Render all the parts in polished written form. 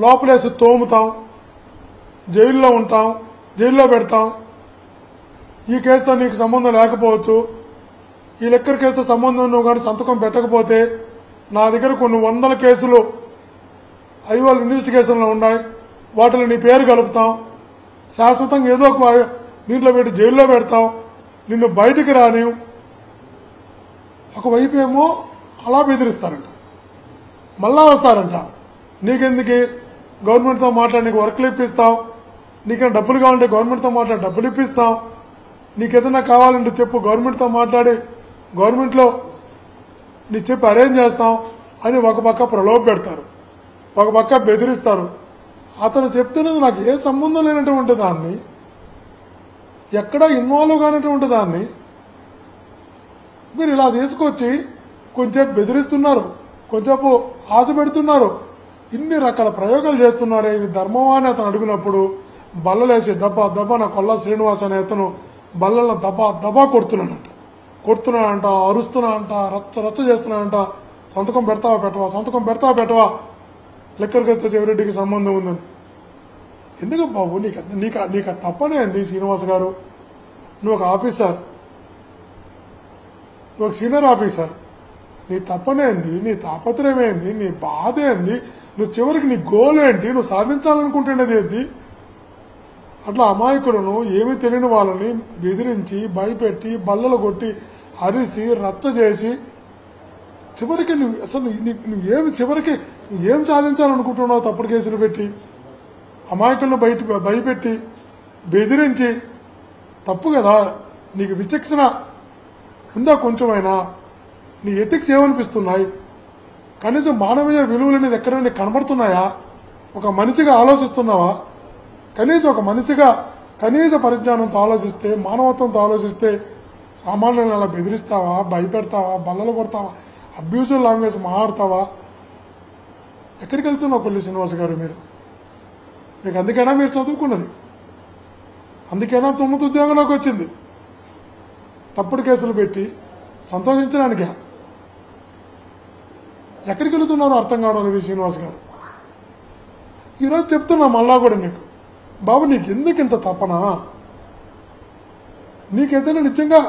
లోపలేసి తోముతాం, జైల్లో ఉంటాం, జైల్లో పెడతాం. ఈ కేసుతో నీకు సంబంధం లేకపోవచ్చు, ఈ లెక్కర్ కేసుతో సంబంధం నువ్వు కానీ సంతకం పెట్టకపోతే నా దగ్గర కొన్ని 100 కేసులు ఐవాల్ ఇన్వెస్టిగేషన్లో ఉన్నాయి, వాటిలో నీ పేరు కలుపుతాం, శాశ్వతంగా ఏదో ఒక దీంట్లో పెట్టి జైల్లో పెడతాం, నిన్ను బయటికి రాని. ఒకవైపు ఏమో అలా బెదిరిస్తారంట, మళ్ళా వస్తారంట. నీకెందుకు గవర్నమెంట్తో మాట్లాడి నీకు వర్క్లు ఇప్పిస్తాం, నీకేమైనా డబ్బులు కావాలంటే గవర్నమెంట్తో మాట్లాడి డబ్బులు ఇప్పిస్తాం, నీకేదైనా కావాలంటే చెప్పు గవర్నమెంట్తో మాట్లాడి గవర్నమెంట్లో నీ చెప్పి అరేంజ్ చేస్తాం అని ఒక పక్క ప్రలోభ పెడతారు, ఒక పక్క బెదిరిస్తారు. అతను చెప్తున్నది నాకు ఏ సంబంధం లేనటువంటి దాన్ని, ఎక్కడా ఇన్వాల్వ్ కానటువంటి దాన్ని మీరు ఇలా తీసుకొచ్చి కొంచెంసేపు బెదిరిస్తున్నారు, కొంచెంసేపు ఆశ పెడుతున్నారు, ఇన్ని రకాల ప్రయోగాలు చేస్తున్నారే. ఇది ధర్మమా అని అతను అడిగినప్పుడు బల్లలేసి దబ్బా దబ్బా నా కొల్లా శ్రీనివాస్ అనే అతను బల్లలను దబ్బా దబ్బా కొడుతున్నాడంట, అరుస్తున్నాడంట, రచ్చ చేస్తున్నాడంట. సంతకం పెడతావా పెట్టవా, సంతకం పెడతావా పెట్టవా, లెక్కర్ కేసుతో చెవిరెడ్డికి సంబంధం ఉందని. ఎందుకు బాబు నీకు తప్పనే అంది శ్రీనివాస్ గారు. నువ్వు ఒక ఆఫీసర్, నువ్వు ఒక సీనియర్ ఆఫీసర్, నీ తప్పనేంది, నీ తాపత్రయమేంది, నీ బాధ ఏంది, నువ్వు చివరికి నీ గోల్ ఏంటి, నువ్వు సాధించాలనుకుంటున్నది ఏంటి? అట్లా అమాయకులను ఏమీ తెలియని వాళ్ళని బెదిరించి భయపెట్టి బల్లలు కొట్టి అరిసి రచ్చ చేసి చివరికి నువ్వు అసలు నువ్వేం సాధించాలనుకుంటున్నావు? తప్పుడు కేసులు పెట్టి అమాయకులను భయపెట్టి బెదిరించి తప్పు కదా. నీకు విచక్షణ ఉందా కొంచెమైనా? నీ ఎథిక్స్ ఏమనిపిస్తున్నాయి? కనీసం మానవీయ విలువలు అనేది ఎక్కడైనా కనబడుతున్నాయా? ఒక మనిషిగా ఆలోచిస్తున్నావా? కనీసం ఒక మనిషిగా కనీస పరిజ్ఞానంతో ఆలోచిస్తే, మానవత్వంతో ఆలోచిస్తే సామాన్యులను అలా బెదిరిస్తావా, భయపెడతావా, బల్లలు కొడతావా, అబ్యూజివ్ లాంగ్వేజ్ మాట్లాడతావా? ఎక్కడికి వెళ్తున్నావు కొల్లి శ్రీనివాస్ గారు? మీకు అందుకైనా మీరు చదువుకున్నది, అందుకైనా 9 ఉద్యోగంలోకి వచ్చింది. తప్పుడు కేసులు పెట్టి సంతోషించడానికే. ఎక్కడికి వెళుతున్నారో అర్థం కావడం లేదు శ్రీనివాస్ గారు. ఈరోజు చెప్తున్నా మళ్ళా కూడా నీకు, బాబు నీకు ఎందుకు ఇంత తపన? నీకైతేనే నిజంగా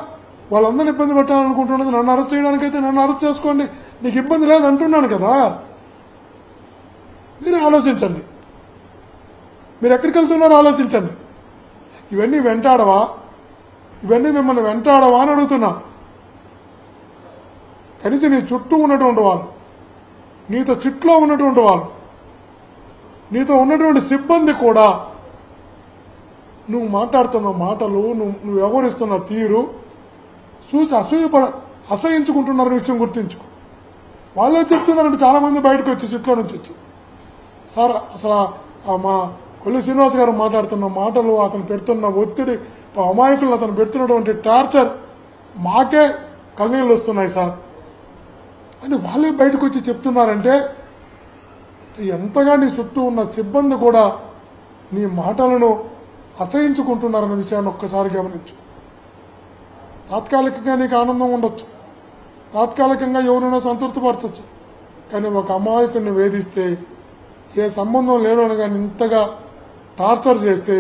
వాళ్ళందరినీ ఇబ్బంది పెట్టాలనుకుంటున్నది నన్ను అరెస్ట్ చేయడానికైతే నన్ను అరెస్ట్ చేసుకోండి, నీకు ఇబ్బంది లేదంటున్నాను కదా. మీరు ఆలోచించండి, మీరు ఎక్కడికి వెళ్తున్నారో ఆలోచించండి. ఇవన్నీ వెంటాడవా? ఇవన్నీ మిమ్మల్ని వెంటాడవా అని అడుగుతున్నా. కనీసం నీ చుట్టూ ఉన్నటువంటి వాళ్ళు, నీతో చుట్లో ఉన్నటువంటి వాళ్ళు, నీతో ఉన్నటువంటి సిబ్బంది కూడా నువ్వు మాట్లాడుతున్న మాటలు, నువ్వు వ్యవహరిస్తున్న తీరు చూసి అసహించుకుంటున్నారు విషయం గుర్తించుకో. వాళ్ళే చెప్తున్నారంటే చాలా మంది బయటకు వచ్చి చుట్లో నుంచి వచ్చి, సార్ అసలు మా కొల్లి శ్రీనివాస్ గారు మాట్లాడుతున్న మాటలు, అతను పెడుతున్న ఒత్తిడి, అమాయకులు అతను పెడుతున్నటువంటి టార్చర్ మాకే కన్నీళ్ళు వస్తున్నాయి సార్ అని వాళ్ళే బయటకు వచ్చి చెప్తున్నారంటే ఎంతగా నీ చుట్టూ ఉన్న సిబ్బంది కూడా నీ మాటలను అసహించుకుంటున్నారన్న విషయాన్ని ఒక్కసారి గమనించు. తాత్కాలికంగా నీకు ఆనందం ఉండొచ్చు, తాత్కాలికంగా ఎవరైనా సంతృప్తిపరచచ్చు, కానీ ఒక అమాయకుడిని వేధిస్తే, ఏ సంబంధం లేనని కానీ ఇంతగా టార్చర్ చేస్తే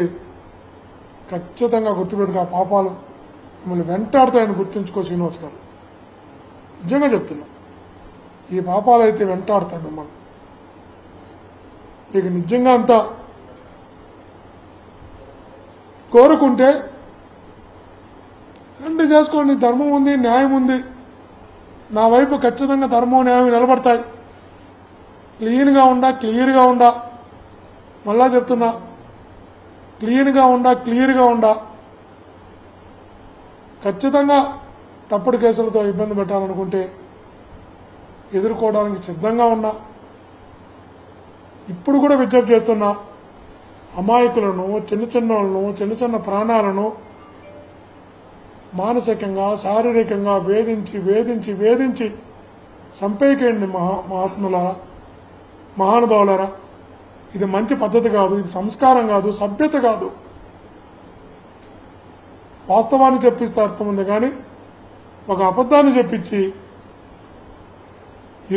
ఖచ్చితంగా గుర్తుపెట్టుకు ఆ పాపాలు మిమ్మల్ని వెంటాడతాయని గుర్తుంచుకో శ్రీనివాస్ గారు. నిజంగా చెప్తున్నా, ఈ పాపాలు అయితే వెంటాడతాయి మిమ్మల్ని. నీకు నిజంగా అంత కోరుకుంటే రండి చేసుకోండి, ధర్మం ఉంది, న్యాయం ఉంది. నా వైపు ఖచ్చితంగా ధర్మం న్యాయం నిలబడతాయి. క్లీన్గా ఉండా, మళ్ళా చెప్తున్నా, క్లియర్గా ఉండా. ఖచ్చితంగా తప్పుడు కేసులతో ఇబ్బంది పెట్టాలనుకుంటే ఎదుర్కోవడానికి సిద్ధంగా ఉన్నా. ఇప్పుడు కూడా విజ్ఞప్తి చేస్తున్నా, అమాయకులను, చిన్న ప్రాణాలను మానసికంగా, శారీరకంగా వేధించి చంపేయకండి మహాత్ములారా, మహానుభావులారా. ఇది మంచి పద్ధతి కాదు, ఇది సంస్కారం కాదు, సభ్యత కాదు. వాస్తవాన్ని చెప్పిస్తే అర్థం ఉంది, కానీ ఒక అబద్ధాన్ని చెప్పించి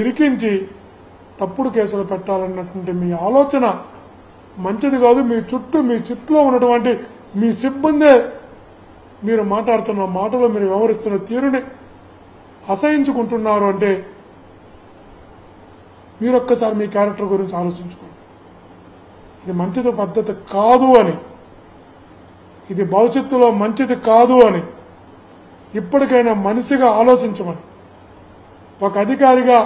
ఇరికించి తప్పుడు కేసులు పెట్టాలన్నటువంటి మీ ఆలోచన మంచిది కాదు. మీ చుట్టూలో ఉన్నటువంటి మీ సిబ్బందే మీరు మాట్లాడుతున్న మాటలు, మీరు వ్యవహరిస్తున్న తీరుని అసహించుకుంటున్నారు అంటే మీరొక్కసారి మీ క్యారెక్టర్ గురించి ఆలోచించుకోండి. ఇది మంచిది పద్ధతి కాదు అని, ఇది భవిష్యత్తులో మంచిది కాదు అని ఇప్పటికైనా మనిషిగా ఆలోచించమని, ఒక అధికారిగా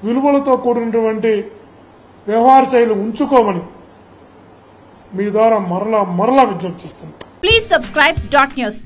విలువలతో కూడినటువంటి వ్యవహార శైలి ఉంచుకోమని మీ ద్వారా మరలా విజ్ఞప్తి చేస్తున్నాను. Please subscribe .news